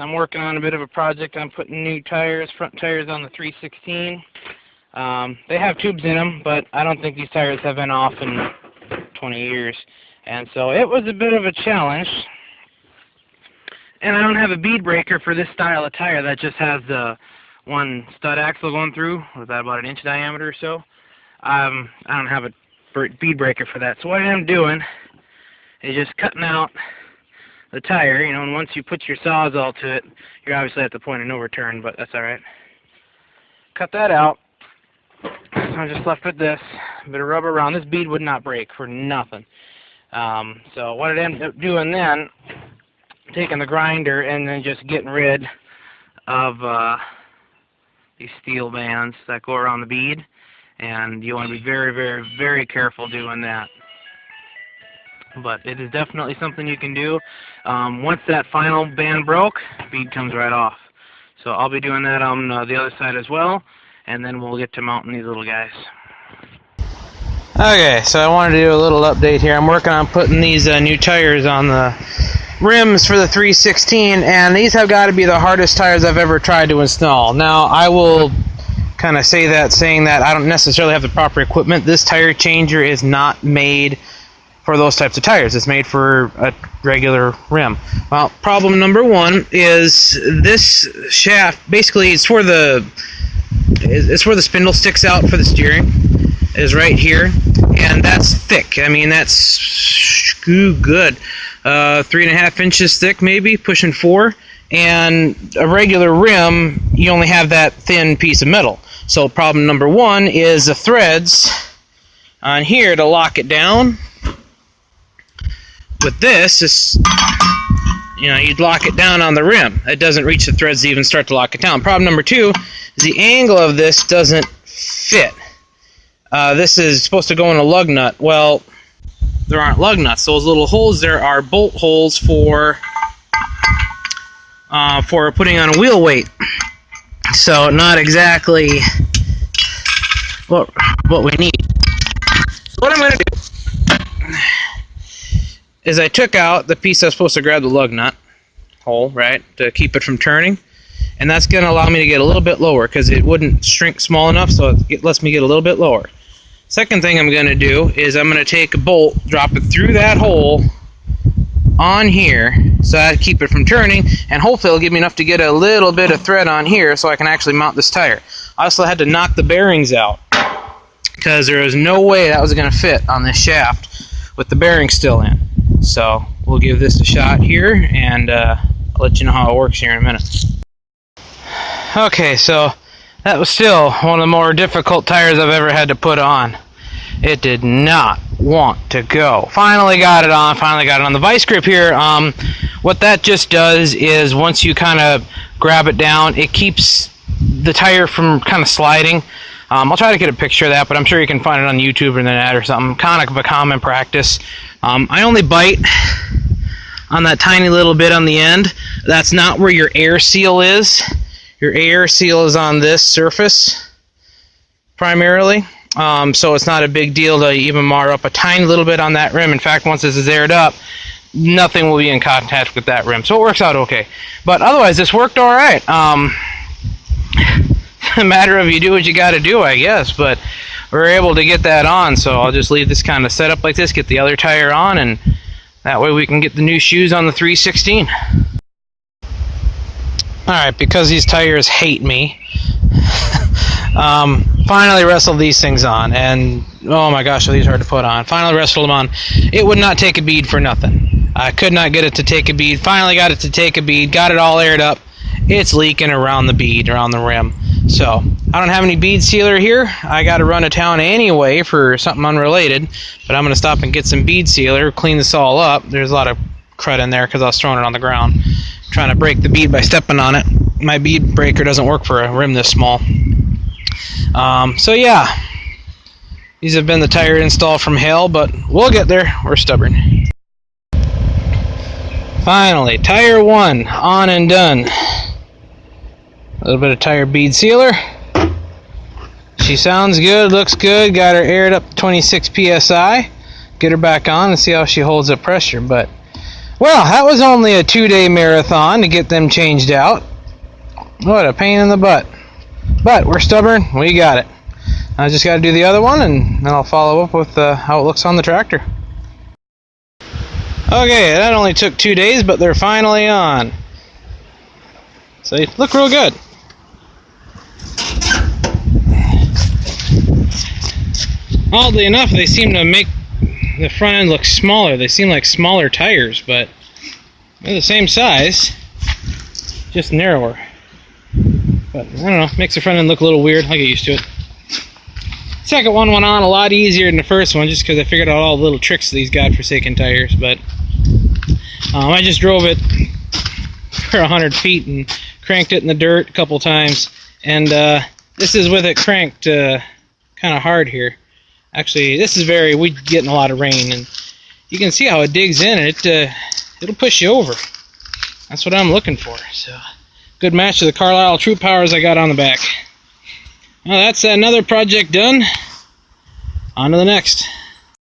I'm working on a bit of a project. I'm putting new tires, front tires on the 316. They have tubes in them, but I don't think these tires have been off in 20 years. And so it was a bit of a challenge. And I don't have a bead breaker for this style of tire that just has the one stud axle going through, with that about an inch diameter or so. I don't have a bead breaker for that. So what I'm doing is just cutting out the tire, you know, and once you put your sawzall to it, you're obviously at the point of no return, but that's alright. Cut that out. So I'm just left with this, a bit of rubber around. This bead would not break for nothing. So what I ended up doing then, taking the grinder and then just getting rid of these steel bands that go around the bead, and you want to be very, very, very careful doing that. But it is definitely something you can do. Once that final band broke, bead comes right off. So I'll be doing that on the other side as well, and then we'll get to mounting these little guys. Okay, so I wanted to do a little update here. I'm working on putting these new tires on the rims for the 316, and these have got to be the hardest tires I've ever tried to install. Now, I will kind of say that saying that I don't necessarily have the proper equipment. This tire changer is not made for those types of tires. It's made for a regular rim. Well, problem number one is this shaft, basically it's where the spindle sticks out for the steering, is right here, and that's thick. I mean, that's good. 3.5 inches thick, maybe, pushing 4. And a regular rim, you only have that thin piece of metal. So problem number one is the threads on here to lock it down. With this, you know, you'd lock it down on the rim. It doesn't reach the threads to even start to lock it down. Problem number two is the angle of this doesn't fit. This is supposed to go in a lug nut. Well, there aren't lug nuts. Those little holes there are bolt holes for putting on a wheel weight. So not exactly what we need. So what I'm going to do is I took out the piece that's supposed to grab the lug nut hole, right, to keep it from turning, and that's going to allow me to get a little bit lower because it wouldn't shrink small enough, so it lets me get a little bit lower. Second thing I'm going to do is I'm going to take a bolt, drop it through that hole on here so I keep it from turning, and hopefully it'll give me enough to get a little bit of thread on here so I can actually mount this tire. I also had to knock the bearings out because there was no way that was going to fit on this shaft with the bearings still in. So we'll give this a shot here, and I'll let you know how it works here in a minute. Okay, so that was still one of the more difficult tires I've ever had to put on. It did not want to go. Finally got it on. The vice grip here, what that just does is once you kind of grab it down, it keeps the tire from kind of sliding. I'll try to get a picture of that, but I'm sure you can find it on YouTube or the net or something. Kind of a common practice. I only bite on that tiny little bit on the end. That's not where your air seal is. Your air seal is on this surface primarily. So it's not a big deal to even mar up a tiny little bit on that rim. In fact, once this is aired up, nothing will be in contact with that rim. So it works out okay. But otherwise, this worked all right. A matter of you do what you got to do, I guess. But we're able to get that on, so I'll just leave this kind of set up like this, get the other tire on, and that way we can get the new shoes on the 316. Alright, because these tires hate me, finally wrestled these things on, and oh my gosh, are these hard to put on. Finally wrestled them on. It would not take a bead for nothing. I could not get it to take a bead. Finally got it to take a bead, got it all aired up. It's leaking around the bead, around the rim. So, I don't have any bead sealer here. I got to run to town anyway for something unrelated, but I'm going to stop and get some bead sealer, clean this all up. There's a lot of crud in there because I was throwing it on the ground, trying to break the bead by stepping on it. My bead breaker doesn't work for a rim this small. So yeah, these have been the tire install from hell, but we'll get there. We're stubborn. Finally, tire 1 on and done. A little bit of tire bead sealer. She sounds good, looks good. Got her aired up to 26 psi. Get her back on and see how she holds up pressure. But Well, that was only a 2-day marathon to get them changed out. What a pain in the butt. But we're stubborn, we got it. I just got to do the other one, and then I'll follow up with how it looks on the tractor. Okay, that only took 2 days, but they're finally on. So they look real good. Oddly enough, they seem to make the front end look smaller. They seem like smaller tires, but they're the same size, just narrower. But I don't know, makes the front end look a little weird. I'll get used to it. Second one went on a lot easier than the first one, just because I figured out all the little tricks of these godforsaken tires. But I just drove it for 100 feet and cranked it in the dirt a couple times. And this is with it cranked kind of hard here. Actually, this is we're getting a lot of rain, and you can see how it digs in. It'll push you over. That's what I'm looking for. So, good match to the Carlisle True Powers I got on the back. Well, that's another project done. On to the next.